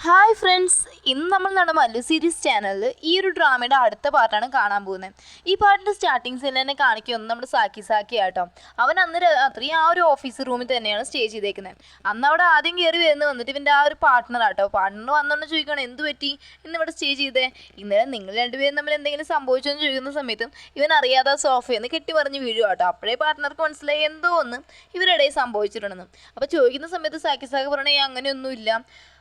Hi friends, ഇന്ന് നമ്മൾ നമ്മുടെ മല്ലു സീരീസ് ചാനലിൽ ഈ ഒരു ഡ്രാമയുടെ അടുത്ത പാർട്ടാണ് കാണാൻ പോകുന്നത്. ഈ പാട്ടിൻ്റെ സ്റ്റാർട്ടിങ് സീൻ തന്നെ കാണിക്കുന്നത് നമ്മുടെ സാക്കി ആട്ടോ. അവൻ അന്ന് രാത്രി ആ ഒരു ഓഫീസ് റൂമിൽ തന്നെയാണ് സ്റ്റേ ചെയ്തേക്കുന്നത്. അന്ന് അവിടെ ആദ്യം കയറി വന്നിട്ട് ഇവൻ്റെ ആ ഒരു പാർട്ട്ണർ ആട്ടോ. പാർട്ട്ണർ വന്നോണ്ട് ചോദിക്കണം, എന്ത് പറ്റി ഇന്ന് ഇവിടെ സ്റ്റേ ചെയ്തേ, ഇന്നലെ നിങ്ങൾ രണ്ടുപേരും തമ്മിൽ എന്തെങ്കിലും സംഭവിച്ചോ എന്ന് ചോദിക്കുന്ന സമയത്തും ഇവൻ അറിയാതെ സോഫയിൽ നിന്ന് കെട്ടിമറിഞ്ഞ് വീഴുക കേട്ടോ. അപ്പോഴേ പാർട്ട്ണർക്ക് മനസ്സിലായി എന്തോ ഒന്ന് ഇവരിടയിൽ സംഭവിച്ചിട്ടുണ്ടെന്ന്. അപ്പോൾ ചോദിക്കുന്ന സമയത്ത് സാക്കി പറയണേ അങ്ങനെയൊന്നുമില്ല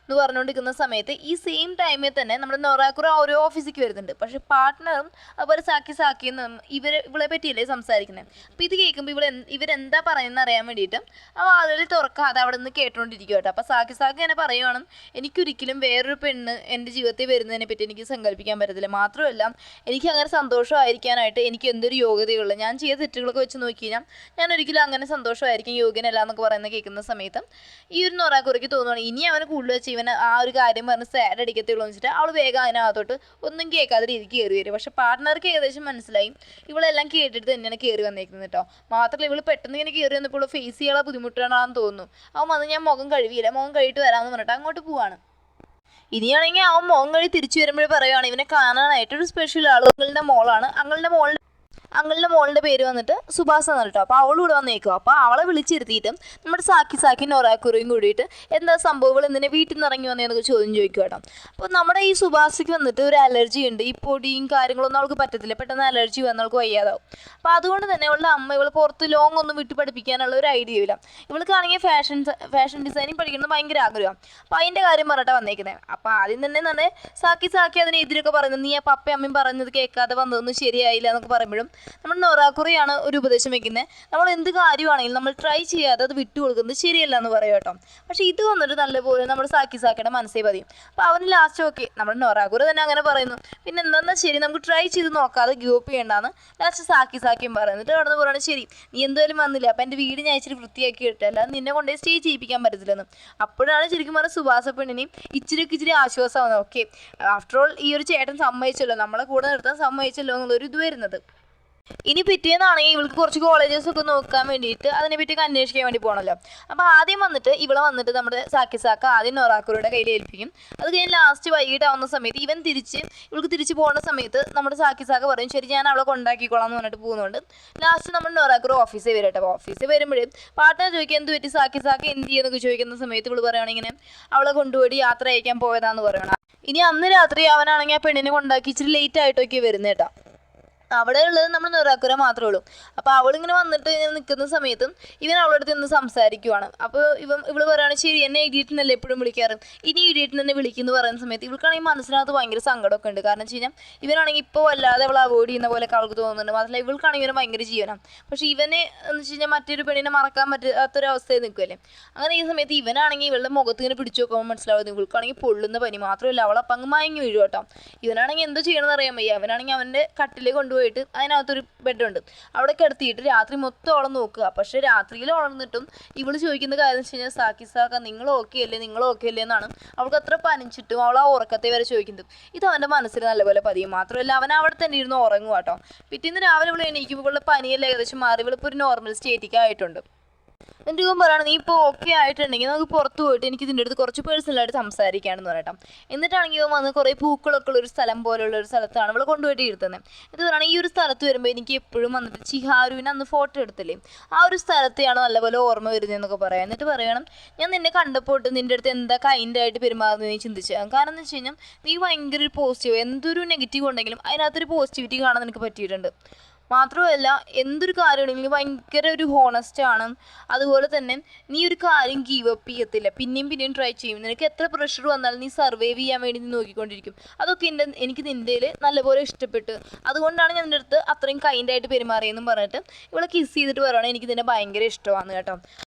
എന്ന് പറഞ്ഞുകൊണ്ടിരിക്കുന്ന സമയത്ത് ഈ സെയിം ടൈമിൽ തന്നെ നമ്മുടെ നൊറാക്കുറ ഓരോ ഓഫീസിലേക്ക് വരുന്നുണ്ട്. പക്ഷെ പാർട്ട്ണറും അതുപോലെ സാക്കിയെന്നും ഇവളെ പറ്റിയല്ലേ സംസാരിക്കുന്നത്. അപ്പോൾ ഇത് കേൾക്കുമ്പോൾ ഇവരെന്താ പറയുന്നത് അറിയാൻ വേണ്ടിയിട്ട് ആ വാതിൽ തുറക്കാതെ അവിടെ നിന്ന് കേട്ടുകൊണ്ടിരിക്കും കേട്ടോ. അപ്പോൾ സാക്കി എന്നെ പറയുവാണ്, എനിക്കൊരിക്കലും വേറൊരു പെണ്ണ് എൻ്റെ ജീവിതത്തിൽ വരുന്നതിനെ പറ്റി എനിക്ക് സങ്കല്പിക്കാൻ പറ്റത്തില്ല. മാത്രമല്ല എനിക്ക് അങ്ങനെ സന്തോഷമായിരിക്കാനായിട്ട് എനിക്ക് എന്തൊരു യോഗ്യതയുള്ളൂ. ഞാൻ ചെയ്ത തെറ്റുകളൊക്കെ വെച്ച് നോക്കി കഴിഞ്ഞാൽ ഞാൻ ഒരിക്കലും അങ്ങനെ സന്തോഷമായിരിക്കും യോഗ്യനല്ല എന്നൊക്കെ പറയുന്നത് കേൾക്കുന്ന സമയത്ത് ഈ ഒരു നൊറാക്കുറയ്ക്ക് തോന്നുവാണ് ഇനി അവന് കൂടുതൽ വെച്ച് ഇവന് ആ ഒരു കാര്യം പറഞ്ഞ് സാഡ് അടിക്കത്തുള്ളൂ എന്ന് വെച്ചിട്ട് അവൾ വേഗം അതിനകത്തോട്ട് ഒന്നും കേൾക്കാതെ രീതിക്ക് കയറി വരും. പക്ഷെ പാർട്ട്ണർക്ക് ഏകദേശം മനസ്സിലായി ഇവളെല്ലാം കേട്ടിട്ട് തന്നെയാണ് കയറി വന്നേക്കുന്നത് കേട്ടോ. മാത്രമല്ല ഇവൾ പെട്ടെന്ന് ഇങ്ങനെ കയറി വന്നപ്പോൾ ഫേസ് ചെയ്യാനുള്ള ബുദ്ധിമുട്ടാണെന്ന് തോന്നുന്നു. അവൻ വന്ന് ഞാൻ മുഖം കഴുകിയില്ല, മുഖം കഴുകിയിട്ട് വരാമെന്ന് പറഞ്ഞിട്ട് അങ്ങോട്ട് പോവാണ്. ഇനിയാണെങ്കിൽ അവൻ മുഖം കഴുകി തിരിച്ചു വരുമ്പോഴേ പറയുവാണ് ഇവനെ കാണാനായിട്ടൊരു സ്പെഷ്യൽ ആൾ അങ്ങളുടെ മോളുടെ പേര് വന്നിട്ട് സുഭാസ് എന്ന് കേട്ടോ. അപ്പോൾ അവൾ ഇവിടെ വന്നേക്കും. അപ്പോൾ അവളെ വിളിച്ചിരുത്തിയിട്ട് നമ്മുടെ സാക്കി നൊറാക്കുറയും കൂടിയിട്ട് എന്താ സംഭവങ്ങൾ എന്തിനെ വീട്ടിൽ നിന്ന് ഇറങ്ങി വന്നതെന്നൊക്കെ ചോദ്യം ചോദിക്കും കേട്ടോ. അപ്പോൾ നമ്മുടെ ഈ സുഭാഷിക്ക് വന്നിട്ട് ഒരു അലർജി ഉണ്ട്. ഈ പൊടിയും കാര്യങ്ങളൊന്നും അവൾക്ക് പറ്റത്തില്ല, പെട്ടെന്ന് അലർജി വന്ന് അവൾക്ക് വയ്യാതാവും. അപ്പോൾ അതുകൊണ്ട് തന്നെ അവളുടെ അമ്മ ഇവൾ പുറത്ത് ലോങ് ഒന്നും വിട്ട് പഠിപ്പിക്കാനുള്ള ഒരു ഐഡിയ ഇല്ല. ഇവൾക്കാണെങ്കിൽ ഫാഷൻ ഡിസൈനിങ് പഠിക്കുന്നത് ഭയങ്കര ആഗ്രഹം. അപ്പോൾ അതിൻ്റെ കാര്യം പറഞ്ഞിട്ടാണ് വന്നേക്കുന്നത്. അപ്പോൾ ആദ്യം തന്നെ സാക്കി അതിനെതിരൊക്കെ പറയുന്നത്, നീ ആ പപ്പയും അമ്മയും പറഞ്ഞത് കേൾക്കാതെ വന്നതൊന്നും ശരിയായില്ല എന്നൊക്കെ പറയുമ്പോഴും നമ്മൾ നൊറാക്കുറയാണ് ഒരു ഉപദേശം വെക്കുന്നത്, നമ്മൾ എന്ത് കാര്യമാണെങ്കിലും നമ്മൾ ട്രൈ ചെയ്യാതെ അത് വിട്ടു കൊടുക്കുന്നത് ശരിയല്ല എന്ന് പറയും കേട്ടോ. പക്ഷേ ഇത് വന്നിട്ട് നല്ലപോലെ നമ്മുടെ സാക്കിയുടെ മനസ്സേ പതിയും. അപ്പോൾ അവന് ലാസ്റ്റ് ഓക്കെ നമ്മുടെ നൊറാക്കുറ തന്നെ അങ്ങനെ പറയുന്നു, പിന്നെ എന്താണെന്നാ ശരി നമുക്ക് ട്രൈ ചെയ്ത് നോക്കാതെ ഗ്യൂപ്പ് ചെയ്യേണ്ടെന്ന് ലാസ്റ്റ് സാക്കിയും പറയുന്നിട്ട് അവിടെ നിന്ന് പറയുന്നത്, ശരി നീ എന്തായാലും വന്നില്ല, അപ്പം എൻ്റെ വീട് ഞാൻ ഇച്ചിരി വൃത്തിയാക്കി ഇട്ടല്ല, നിന്നെ കൊണ്ടേ സ്റ്റേ ചെയ്യിപ്പിക്കാൻ പറ്റത്തില്ലെന്ന്. അപ്പോഴാണ് ശരിക്കും പറഞ്ഞാൽ സുഭാസ പെണ്ണിനെയും ഇച്ചിരി ആശ്വാസമാവുന്നത്. ഓക്കെ ആഫ്റ്റർ ഓൾ ഈ ഒരു ചേട്ടൻ സമ്മതിച്ചല്ലോ, നമ്മളെ കൂടെ നിർത്താൻ സമ്മതിച്ചല്ലോ എന്നുള്ളൊരു ഇത് വരുന്നത്. ഇനി പിറ്റേന്നാണെങ്കിൽ ഇവൾക്ക് കുറച്ച് കോളേജസ് ഒക്കെ നോക്കാൻ വേണ്ടിയിട്ട് അതിനെപ്പറ്റിയൊക്കെ അന്വേഷിക്കാൻ വേണ്ടി പോകണമല്ലോ. അപ്പോൾ ആദ്യം വന്നിട്ട് ഇവളെ വന്നിട്ട് നമ്മുടെ സാക്കി ആദ്യം നൊറാക്കുറയുടെ കയ്യിൽ ഏൽപ്പിക്കും. അത് കഴിഞ്ഞ് ലാസ്റ്റ് വൈകിട്ടാവുന്ന സമയത്ത് ഇവൾക്ക് തിരിച്ച് പോകുന്ന സമയത്ത് നമ്മുടെ സാക്കി പറയും, ശരി ഞാൻ അവളെ കൊണ്ടാക്കിക്കോളാം എന്ന് പറഞ്ഞിട്ട് പോകുന്നുണ്ട്. ലാസ്റ്റ് നമ്മൾ നൊറാക്കുറ ഓഫീസിൽ വരട്ടെ. അപ്പോൾ ഓഫീസിൽ വരുമ്പോഴേ പാർട്ട്ണർ ചോദിക്കുക എന്ത് പറ്റി സാക്കി എന്ത് ചെയ്യുന്നൊക്കെ ചോദിക്കുന്ന സമയത്ത് ഇവൾ പറയുകയാണെങ്കിൽ ഇങ്ങനെ അവളെ കൊണ്ടുപോയി യാത്ര അയക്കാൻ പോയതാന്ന് പറയണം. ഇനി അന്ന് രാത്രി അവനാണെങ്കിൽ ആ പെണ്ണിനെ കൊണ്ടാക്കി ഇച്ചിരി ലേറ്റ് ആയിട്ടൊക്കെ വരുന്നത് കേട്ടോ. അവിടെ ഉള്ളത് നമ്മൾ നൊറാക്കുറ മാത്രമേ ഉള്ളൂ. അപ്പോൾ അവളിങ്ങനെ വന്നിട്ട് ഇങ്ങനെ നിൽക്കുന്ന സമയത്തും ഇവൻ അവളുടെ അടുത്ത് നിന്ന് സംസാരിക്കുവാണ്. അപ്പോൾ ഇവള് പറയുകയാണ്, ശരി എന്നെ ഇഡിയറ്റിനല്ലേ എപ്പോഴും വിളിക്കാറ്, ഇനി ഇഡിയറ്റിന് തന്നെ വിളിക്കുന്നു പറയുന്ന സമയത്ത് ഇവൾക്കാണെങ്കിൽ മനസ്സിനകത്ത് ഭയങ്കര സങ്കടമൊക്കെ ഉണ്ട്. കാരണം വെച്ച് കഴിഞ്ഞാൽ ഇവനാണെങ്കിൽ ഇപ്പോൾ വല്ലാതെ അവൾ അവോയ്ഡ് ചെയ്യുന്ന പോലെ അവൾക്ക് തോന്നുന്നുണ്ട്. മാത്രമല്ല ഇവൾക്കാണെങ്കിൽ ഇവനെ ഭയങ്കര ജീവനാണ്. പക്ഷേ ഇവനെ എന്ന് വെച്ച് കഴിഞ്ഞാൽ മറ്റൊരു പെണ്ണിനെ മറക്കാൻ പറ്റാത്തൊരവസ്ഥയിൽ നിൽക്കുമല്ലേ. അങ്ങനെ ഈ സമയത്ത് ഇവനാണെങ്കിൽ ഇവളുടെ മുഖത്ത് ഇങ്ങനെ പിടിച്ചു നോക്കുമ്പോൾ മനസ്സിലാവുന്നത് ഇവൾക്കാണെങ്കിൽ പൊള്ളുന്ന പനി. മാത്രമല്ല അവളപ്പം അങ്ങ് മയങ്ങി വീഴും കേട്ടോ. ഇവനാണെങ്കിൽ എന്തോ ചെയ്യണമെന്ന് അറിയാൻ വയ്യ. അവനാണെങ്കിൽ അവൻ്റെ കട്ടിലേക്ക് കൊണ്ടുപോയിട്ട് അതിനകത്തൊരു ബെഡുണ്ട്, അവിടെ കിടത്തിയിട്ട് രാത്രി മൊത്തം അവളെ നോക്കുക. പക്ഷേ രാത്രിയിൽ ഉണർന്നിട്ടും ഇവള് ചോദിക്കുന്ന കാര്യം എന്ന് വെച്ച് കഴിഞ്ഞാൽ സാക്കി നിങ്ങൾ ഓക്കെ അല്ലേ എന്നാണ്. അവൾക്ക് അത്ര പനിച്ചിട്ടും അവൾ ആ ഉറക്കത്തെ വരെ ചോദിക്കുന്നത്. ഇത് അവൻ്റെ മനസ്സിൽ നല്ലപോലെ പതിയും. മാത്രമല്ല അവൻ അവിടെ തന്നെ ഇരുന്ന് ഉറങ്ങുക കേട്ടോ. പിറ്റേന്ന് രാവിലെ ഇവൾ എണീക്കുമ്പോൾ ഇവളുടെ പനിയെല്ലാം ഏകദേശം മാറി ഇവളിപ്പോൾ ഒരു നോർമൽ സ്റ്റേറ്റിക്ക് ആയിട്ടുണ്ട്. എൻ്റെ രൂപം പറയണം, നീ ഇപ്പോൾ ഓക്കെ ആയിട്ടുണ്ടെങ്കിൽ നമുക്ക് പുറത്ത് പോയിട്ട് എനിക്ക് ഇതിൻ്റെ അടുത്ത് കുറച്ച് പേഴ്സണലായിട്ട് സംസാരിക്കുകയാണെന്ന് പറയട്ടോ. എന്നിട്ടാണെങ്കിൽ ഇവൻ വന്ന് കുറേ പൂക്കളൊക്കെ ഉള്ളൊരു സ്ഥലം പോലുള്ള ഒരു സ്ഥലത്താണ് ഇവളെ കൊണ്ടുപോയിട്ട് ഇരുത്തുന്നത്. ഇത് പറയുകയാണെങ്കിൽ ഈ ഒരു സ്ഥലത്ത് വരുമ്പോൾ എനിക്ക് എപ്പോഴും വന്നിട്ട് ചിഹാരുവിനെ അന്ന് ഫോട്ടോ എടുത്തില്ലേ, ആ ഒരു സ്ഥലത്തെയാണ് നല്ലപോലെ ഓർമ്മ വരുന്നതെന്നൊക്കെ പറയാം. എന്നിട്ട് പറയണം, ഞാൻ നിന്നെ കണ്ടപ്പോട്ട് നിൻ്റെ അടുത്ത് എന്താ കൈൻഡായിട്ട് പെരുമാറുന്നത് നീ ചിന്തിച്ചു. കാരണം എന്ന് വെച്ച് കഴിഞ്ഞാൽ നീ ഭയങ്കര ഒരു പോസിറ്റീവ്, എന്തൊരു നെഗറ്റീവ് ഉണ്ടെങ്കിലും അതിനകത്തൊരു പോസിറ്റിവിറ്റി കാണാൻ നിനക്ക് പറ്റിയിട്ടുണ്ട്. മാത്രമല്ല എന്തൊരു കാര്യമാണെങ്കിലും ഭയങ്കര ഒരു ഹോണസ്റ്റ് ആണ്. അതുപോലെ തന്നെ നീ ഒരു കാര്യം ഗീവ് അപ്പ് ചെയ്യത്തില്ല, പിന്നെയും ട്രൈ ചെയ്യും. നിനക്ക് എത്ര പ്രഷർ വന്നാലും നീ സർവൈവ് ചെയ്യാൻ വേണ്ടി നീ നോക്കിക്കൊണ്ടിരിക്കും. അതൊക്കെ എനിക്ക് നിൻ്റെ നല്ലപോലെ ഇഷ്ടപ്പെട്ടു. അതുകൊണ്ടാണ് ഞാൻ നിൻ്റെ അടുത്ത് അത്രയും കൈൻഡായിട്ട് പെരുമാറിയെന്നും പറഞ്ഞിട്ട് ഇവളെ കിസ് ചെയ്തിട്ട് പറയുകയാണ് എനിക്ക് നിന്നെ ഭയങ്കര ഇഷ്ടമാണ് കേട്ടോ.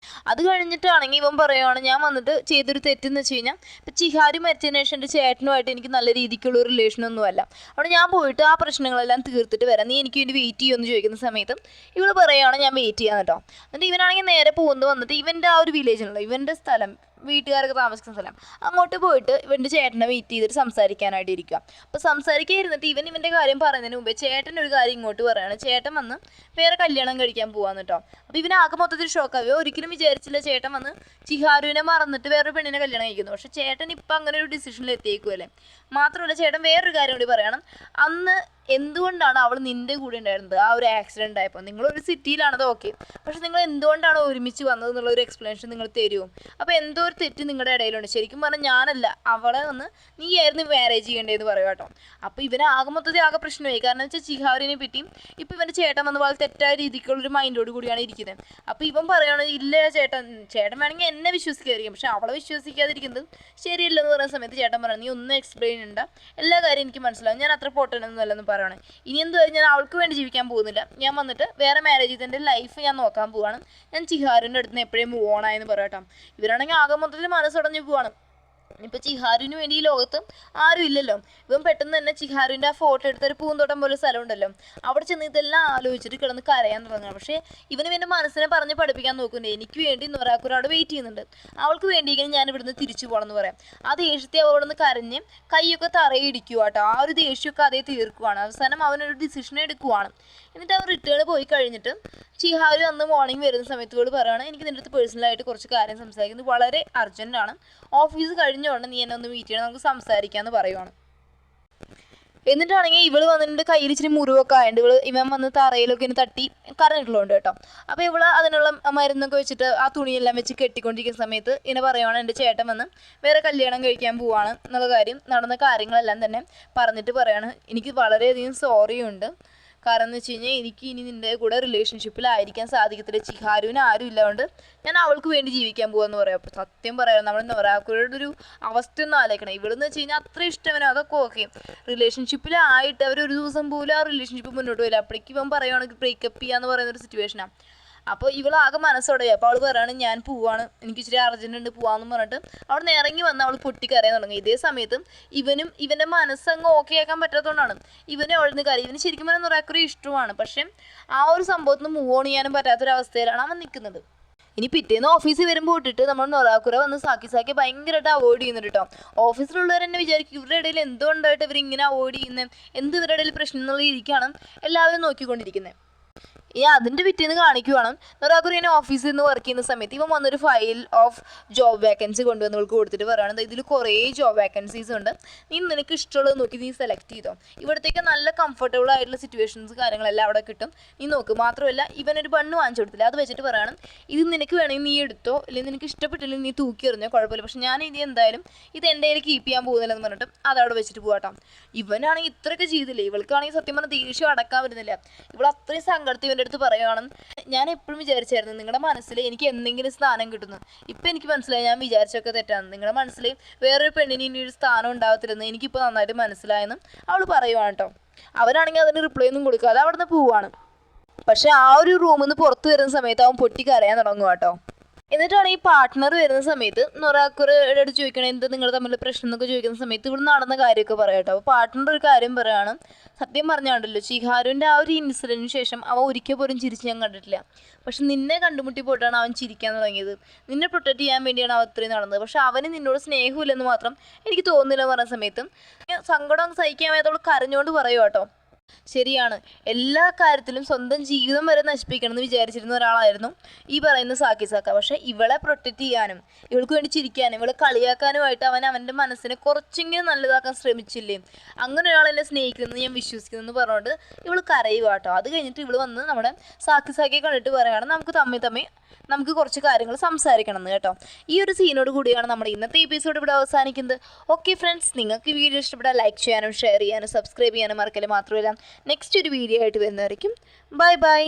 അത് കഴിഞ്ഞിട്ടാണെങ്കിൽ ഇവൻ പറയുകയാണ്, ഞാൻ വന്നിട്ട് ചെയ്തൊരു തെറ്റെന്ന് വെച്ച് കഴിഞ്ഞാൽ ഇപ്പം ചിഹാരി മരിച്ചതിന് ശേഷം എൻ്റെ ചേട്ടനുമായിട്ട് എനിക്ക് നല്ല രീതിക്കുള്ള ഒരു റിലേഷനൊന്നുമല്ല. അവിടെ ഞാൻ പോയിട്ട് ആ പ്രശ്നങ്ങളെല്ലാം തീർത്തിട്ട് വരാം, നീ എനിക്ക് വേണ്ടി വെയിറ്റ് ചെയ്യുമെന്ന് ചോദിക്കുന്ന സമയത്ത് ഇവൾ പറയുകയാണ് ഞാൻ വെയിറ്റ് ചെയ്യാൻ കേട്ടോ. എന്നിട്ട് ഇവനാണെങ്കിൽ നേരെ പോകുന്നത് വന്നിട്ട് ഇവൻ്റെ ആ ഒരു വില്ലേജിലുള്ള ഇവൻ്റെ സ്ഥലം വീട്ടുകാരൊക്കെ താമസിക്കുന്ന സ്ഥലം. അങ്ങോട്ട് പോയിട്ട് ഇവൻ്റെ ചേട്ടനെ വെയിറ്റ് ചെയ്തിട്ട് സംസാരിക്കാനായിട്ട് ഇരിക്കുക. അപ്പോൾ സംസാരിക്കാൻ ഇരുന്നിട്ട് ഇവൻ്റെ കാര്യം പറയുന്നതിന് മുമ്പേ ചേട്ടൻ ഒരു കാര്യം ഇങ്ങോട്ട് പറയുകയാണ്. ചേട്ടൻ വന്ന് വേറെ കല്യാണം കഴിക്കാൻ പോവാന്ന് കേട്ടോ. അപ്പോൾ ഇവനാകെ മൊത്തത്തിൽ ഷോക്കാവുക. ഒരിക്കലും വിചാരിച്ചില്ല ചേട്ടൻ വന്ന് ചിഹാരുവിനെ മറന്നിട്ട് വേറൊരു പെണ്ണിനെ കല്യാണം കഴിക്കുന്നു. പക്ഷേ ചേട്ടൻ ഇപ്പം അങ്ങനെ ഒരു ഡിസിഷനിൽ എത്തിയേക്കുമല്ലേ. മാത്രമല്ല ചേട്ടൻ വേറൊരു കാര്യം കൂടി പറയണം. അന്ന് എന്തുകൊണ്ടാണ് അവൾ നിൻ്റെ കൂടെ ഉണ്ടായിരുന്നത് ആ ഒരു ആക്സിഡൻ്റ് ആയപ്പോൾ? നിങ്ങളൊരു സിറ്റിയിലാണത് ഓക്കെ, പക്ഷെ നിങ്ങൾ എന്തുകൊണ്ടാണ് ഒരുമിച്ച് വന്നത് എന്നുള്ള ഒരു എക്സ്പ്ലനേഷൻ നിങ്ങൾ തരുമോ? അപ്പോൾ എന്തോ ഒരു തെറ്റ് നിങ്ങളുടെ ഇടയിലുണ്ട്. ശരിക്കും പറഞ്ഞാൽ ഞാനല്ല, അവളെ വന്ന് നീ ആയിരുന്നു മാരേജ് ചെയ്യേണ്ടതെന്ന് പറയും കേട്ടോ. അപ്പോൾ ഇവനെ ആകെ മൊത്തത്തിൽ ആകെ പ്രശ്നമായി. കാരണം വെച്ചാൽ ചിഹാറിനെ പറ്റിയും ഇപ്പോൾ ഇവൻ്റെ ചേട്ടൻ വന്ന് വളരെ തെറ്റായ രീതിക്കുള്ളൊരു മൈൻഡോട് കൂടിയാണ് ഇരിക്കുന്നത്. അപ്പോൾ ഇവൻ പറയുകയാണ് ഇല്ല ചേട്ടൻ വേണമെങ്കിൽ എന്നെ വിശ്വസിക്കാതിരിക്കും, പക്ഷെ അവളെ വിശ്വസിക്കാതിരിക്കുന്നത് ശരിയല്ലെന്ന് പറയുന്ന സമയത്ത് ചേട്ടൻ പറയണം നീ ഒന്നും എക്സ്പ്ലെയിൻ ചെയ്യണ്ട, എല്ലാ കാര്യം എനിക്ക് മനസ്സിലാവും, ഞാൻ അത്ര പൊട്ടനൊന്നുമല്ലെന്ന് പറയണം. ഇനി എന്ത് ഞാൻ അവൾക്ക് വേണ്ടി ജീവിക്കാൻ പോകുന്നില്ല, ഞാൻ വന്നിട്ട് വേറെ മാരേജ് ചെയ്ത് എൻ്റെ ലൈഫ് ഞാൻ നോക്കാൻ പോവാണ്, ഞാൻ ചിഹാറിൻ്റെ അടുത്ത് നിന്ന് എപ്പോഴും മൂവ് ഓണായെന്ന് പറയട്ടോ. ഇവരാണെങ്കിൽ ആകെ മൊത്തത്തിൽ മനസ്സടഞ്ഞു പോവാണ്. ഇപ്പോൾ ചിഹാറിന് വേണ്ടി ഈ ലോകത്ത് ആരും ഇല്ലല്ലോ. ഇവൻ പെട്ടെന്ന് തന്നെ ചിഹാറിൻ്റെ ആ ഫോട്ടോ എടുത്തൊരു പൂന്തോട്ടം പോലെ സ്ഥലം ഉണ്ടല്ലോ, അവിടെ ചെന്ന് ഇതെല്ലാം ആലോചിച്ചിട്ട് കിടന്ന് കരയാൻ തുടങ്ങണം. പക്ഷേ ഇവനും എൻ്റെ മനസ്സിനെ പറഞ്ഞ് പഠിപ്പിക്കാൻ നോക്കുന്നുണ്ട്. എനിക്ക് വേണ്ടി നൊറാക്കുര അവിടെ വെയിറ്റ് ചെയ്യുന്നുണ്ട്, അവൾക്ക് വേണ്ടിയെങ്കിലും ഞാൻ ഇവിടുന്ന് തിരിച്ചു പോകണം എന്ന് പറയാം. ആ ദേഷ്യത്തെ അവിടെ നിന്ന് കരഞ്ഞ് കൈയൊക്കെ തറയിടിക്കുക കേട്ടോ. ആ ഒരു ദേഷ്യമൊക്കെ അതേ തീർക്കുവാണ്. അവസാനം അവനൊരു ഡിസിഷൻ എടുക്കുവാണ്. എന്നിട്ട് അവൻ റിട്ടേൺ പോയി കഴിഞ്ഞിട്ട് ചിഹാരു അന്ന് മോർണിംഗ് വരുന്ന സമയത്ത് ഇവള് പറയുകയാണ് എനിക്ക് നിൻ്റെ അടുത്ത് പേഴ്സണലായിട്ട് കുറച്ച് കാര്യം സംസാരിക്കുന്നത് വളരെ അർജൻറ്റാണ്, ഓഫീസ് കഴിഞ്ഞോണ്ട് നീ എന്നെ ഒന്ന് മീറ്റ് ചെയ്യണം, നമുക്ക് സംസാരിക്കാമെന്ന് പറയുവാണ്. എന്നിട്ടാണെങ്കിൽ ഇവള് വന്നിട്ട് കയ്യിൽ ഇച്ചിരി മുറിവൊക്കെ ആയതുകൊണ്ട് ഇവൻ വന്ന് തറയിലൊക്കെ ഇനി തട്ടി കറഞ്ഞിട്ടുള്ളതുണ്ട് കേട്ടോ. അപ്പോൾ ഇവള് അതിനുള്ള മരുന്നൊക്കെ വെച്ചിട്ട് ആ തുണിയെല്ലാം വെച്ച് കെട്ടിക്കൊണ്ടിരിക്കുന്ന സമയത്ത് ഇങ്ങനെ പറയുവാണ് എൻ്റെ ചേട്ടൻ വന്ന് വേറെ കല്യാണം കഴിക്കാൻ പോവാണ് എന്നുള്ള കാര്യം, നടന്ന കാര്യങ്ങളെല്ലാം തന്നെ പറഞ്ഞിട്ട് പറയാണ് എനിക്ക് വളരെയധികം സോറിയുണ്ട്. കാരണം എന്ന് വെച്ച് കഴിഞ്ഞാൽ എനിക്ക് ഇനി നിൻ്റെ കൂടെ റിലേഷൻഷിപ്പിലായിരിക്കാൻ സാധിക്കത്തില്ല, ചിഹാരുവിന് ആരും ഇല്ലാണ്ട് ഞാൻ അവൾക്ക് വേണ്ടി ജീവിക്കാൻ പോകാമെന്ന് പറയാം. അപ്പോൾ സത്യം പറയാം നമ്മൾ നൊറാക്കുരയുടെ ഒരു അവസ്ഥ ഒന്നും ആലോചിക്കണം. ഇവിടെന്ന് വെച്ച് കഴിഞ്ഞാൽ അത്ര ഇഷ്ടവനോ അതൊക്കെ ഓക്കെ, റിലേഷൻഷിപ്പിലായിട്ട് അവരൊരു ദിവസം പോലും ആ റിലേഷൻഷിപ്പ് മുന്നോട്ട് പോയില്ല. അപ്പോഴേക്കും ഇവൻ പറയുകയാണെങ്കിൽ ബ്രേക്കപ്പ് ചെയ്യാന്ന് പറയുന്നൊരു സിറ്റുവേഷനാണ്. അപ്പോൾ ഇവളാകെ മനസ്സോടെ. അപ്പോൾ അവൾ പറയുകയാണ് ഞാൻ പോവാണ്, എനിക്ക് ഇച്ചിരി അർജൻറ്റ് ഉണ്ട് പോവാമെന്ന് പറഞ്ഞിട്ട് അവിടെ നിന്ന് ഇറങ്ങി വന്ന് അവൾ പൊട്ടിക്കരയാൻ തുടങ്ങി. ഇതേ സമയത്തും ഇവനും ഇവൻ്റെ മനസ്സങ്ങ് ഓക്കെ ആക്കാൻ പറ്റാത്തതുകൊണ്ടാണ് ഇവനെ അവിടെ നിന്ന് കരയും. ഇവന് ശരിക്കും പറഞ്ഞാൽ നൊറാക്കുര ഇഷ്ടമാണ്, പക്ഷേ ആ ഒരു സംഭവത്തിന് മൂവ് ഓൺ ചെയ്യാനും പറ്റാത്തൊരവസ്ഥയിലാണ് അവൻ നിൽക്കുന്നത്. ഇനി പിറ്റേന്ന് ഓഫീസിൽ വരുമ്പോൾ ഇട്ടിട്ട് നമ്മൾ നൊറാക്കുര വന്ന് സാക്കി ഭയങ്കരമായിട്ട് അവോയ്ഡ് ചെയ്യുന്നുണ്ട് കേട്ടോ. ഓഫീസിലുള്ളവർ തന്നെ വിചാരിക്കും ഇവരുടെ ഇടയിൽ എന്തുകൊണ്ടായിട്ട് ഇവരിങ്ങനെ അവോയ്ഡ് ചെയ്യുന്നത്, എന്ത് ഇവരുടെ ഇടയിൽ പ്രശ്നം എന്നുള്ള രീതിക്കാണ് എല്ലാവരും നോക്കിക്കൊണ്ടിരിക്കുന്നത്. ഇനി അതിൻ്റെ പിറ്റേന്ന് കാണിക്കുവാണ് നൊറാക്കുര ഇങ്ങനെ ഓഫീസിൽ നിന്ന് വർക്ക് ചെയ്യുന്ന സമയത്ത് ഇവൻ വന്നൊരു ഫയൽ ഓഫ് ജോബ് വേക്കൻസി കൊണ്ടുവന്ന് ഇവൾക്ക് കൊടുത്തിട്ട് പറയുകയാണ് ഇതിൽ കുറേ ജോബ് വേക്കൻസീസ് ഉണ്ട്, നീ നിനക്ക് ഇഷ്ടമുള്ളത് നോക്കി നീ സെലക്ട് ചെയ്തോ, ഇവിടത്തേക്ക് നല്ല കംഫർട്ടബിൾ ആയിട്ടുള്ള സിറ്റുവേഷൻസ് കാര്യങ്ങളെല്ലാം അവിടെ കിട്ടും, നീ നോക്ക്. മാത്രമല്ല ഇവനൊരു ബണ്ണ് വാങ്ങിച്ചു കൊടുത്തില്ല, അത് വെച്ചിട്ട് പറയണം ഇത് നിനക്ക് വേണമെങ്കിൽ നീ എടുത്തോ, അല്ലെങ്കിൽ നിനക്ക് ഇഷ്ടപ്പെട്ടില്ലെങ്കിൽ നീ തൂക്കി എറിഞ്ഞോ കുഴപ്പമില്ല, പക്ഷെ ഞാൻ ഇത് എന്തായാലും ഇത് എൻ്റെ കയ്യിൽ കീപ്പ് ചെയ്യാൻ പോകുന്നില്ലെന്ന് പറഞ്ഞിട്ട് അതവിടെ വെച്ചിട്ട് പോകാട്ടോ. ഇവനാണെങ്കിൽ ഇത്രയൊക്കെ ചെയ്തില്ലേ, ഇവൾക്കാണെങ്കിൽ സത്യം പറഞ്ഞാൽ ദേഷ്യം അടക്കാൻ വരുന്നില്ല. ഇവൾ അത്രയും സങ്കടത്തിൽ ഇവൻ്റെ അടുത്ത് പറയുകയാണ് ഞാൻ എപ്പോഴും വിചാരിച്ചായിരുന്നു നിങ്ങളുടെ മനസ്സിൽ എനിക്ക് എന്തെങ്കിലും സ്ഥാനം കിട്ടുന്നു, ഇപ്പം എനിക്ക് മനസ്സിലായി ഞാൻ വിചാരിച്ചൊക്കെ തെറ്റാണ്, നിങ്ങളുടെ മനസ്സിൽ വേറൊരു പെണ്ണിന് ഇനി ഒരു സ്ഥാനം ഉണ്ടാകത്തില്ലെന്ന് എനിക്കിപ്പോൾ നന്നായിട്ട് മനസ്സിലായെന്ന് അവൾ പറയുവാണ് കേട്ടോ. അവനാണെങ്കിൽ അതിന് റിപ്ലൈ ഒന്നും കൊടുക്കാതെ അവിടെ നിന്ന് പോവാണ്. പക്ഷെ ആ ഒരു റൂമിൽ നിന്ന് പുറത്ത് വരുന്ന സമയത്ത് അവൻ പൊട്ടിക്കരയാൻ തുടങ്ങുക കേട്ടോ. എന്നിട്ടാണ് ഈ പാർട്ട്ണർ വരുന്ന സമയത്ത് നൊറാക്കുരയുടെ അടുത്ത് ചോദിക്കണം എന്ത് നിങ്ങൾ തമ്മിൽ പ്രശ്നം എന്നൊക്കെ ചോദിക്കുന്ന സമയത്ത് ഇവിടെ നടന്ന കാര്യമൊക്കെ പറയാം കേട്ടോ. അപ്പോൾ പാർട്ട്ണർ ഒരു കാര്യം പറയുകയാണ് സത്യം പറഞ്ഞാണ്ടല്ലോ ചിഹാരുവിൻ്റെ ആ ഒരു ഇൻസിഡൻറ്റിന് ശേഷം അവൻ ഒരിക്കൽ പോലും ചിരിച്ച് ഞാൻ കണ്ടിട്ടില്ല, പക്ഷെ നിന്നെ കണ്ടുമുട്ടി പോയിട്ടാണ് അവൻ ചിരിക്കാൻ തുടങ്ങിയത്, നിന്നെ പ്രൊട്ടക്റ്റ് ചെയ്യാൻ വേണ്ടിയാണ് അവൻ അത്രയും നടന്നത്, പക്ഷെ അവന് നിന്നോട് സ്നേഹമില്ലെന്ന് മാത്രം എനിക്ക് തോന്നുന്നില്ല എന്ന് പറഞ്ഞ സമയത്ത് സങ്കടം സഹിക്കാൻ വയ്യാത്തവൾ കരഞ്ഞുകൊണ്ട് പറയുക കേട്ടോ. ശരിയാണ്, എല്ലാ കാര്യത്തിലും സ്വന്തം ജീവിതം വരെ നശിപ്പിക്കണമെന്ന് വിചാരിച്ചിരുന്ന ഒരാളായിരുന്നു ഈ പറയുന്ന സാക്കിസാക്ക. പക്ഷെ ഇവളെ പ്രൊട്ടക്റ്റ് ചെയ്യാനും ഇവൾക്ക് വേണ്ടി ചിരിക്കാനും ഇവളെ കളിയാക്കാനുമായിട്ട് അവൻ അവൻ്റെ മനസ്സിനെ കുറച്ചെങ്കിലും നല്ലതാക്കാൻ ശ്രമിച്ചില്ലേ, അങ്ങനെ ഒരാൾ എന്നെ സ്നേഹിക്കുന്നത് ഞാൻ വിശ്വസിക്കുന്നു എന്ന് പറഞ്ഞുകൊണ്ട് ഇവൾ കരയുക കേട്ടോ. അത് കഴിഞ്ഞിട്ട് ഇവൾ വന്ന് നമ്മുടെ സാക്കിസാക്കയെ കണ്ടിട്ട് പറയുകയാണ് നമുക്ക് കുറച്ച് കാര്യങ്ങൾ സംസാരിക്കണം എന്ന് കേട്ടോ. ഈ ഒരു സീനോട് കൂടിയാണ് നമ്മുടെ ഇന്നത്തെ എപ്പിസോഡ് ഇവിടെ അവസാനിക്കുന്നത്. ഓക്കെ ഫ്രണ്ട്സ്, നിങ്ങൾക്ക് ഈ വീഡിയോ ഇഷ്ടപ്പെട്ടാൽ ലൈക്ക് ചെയ്യാനും ഷെയർ ചെയ്യാനും സബ്സ്ക്രൈബ് ചെയ്യാനും മറക്കല്. മാത്രമല്ല നെക്സ്റ്റ് ഒരു വീഡിയോ ആയിട്ട് വരുന്നതായിരിക്കും. Bye bye.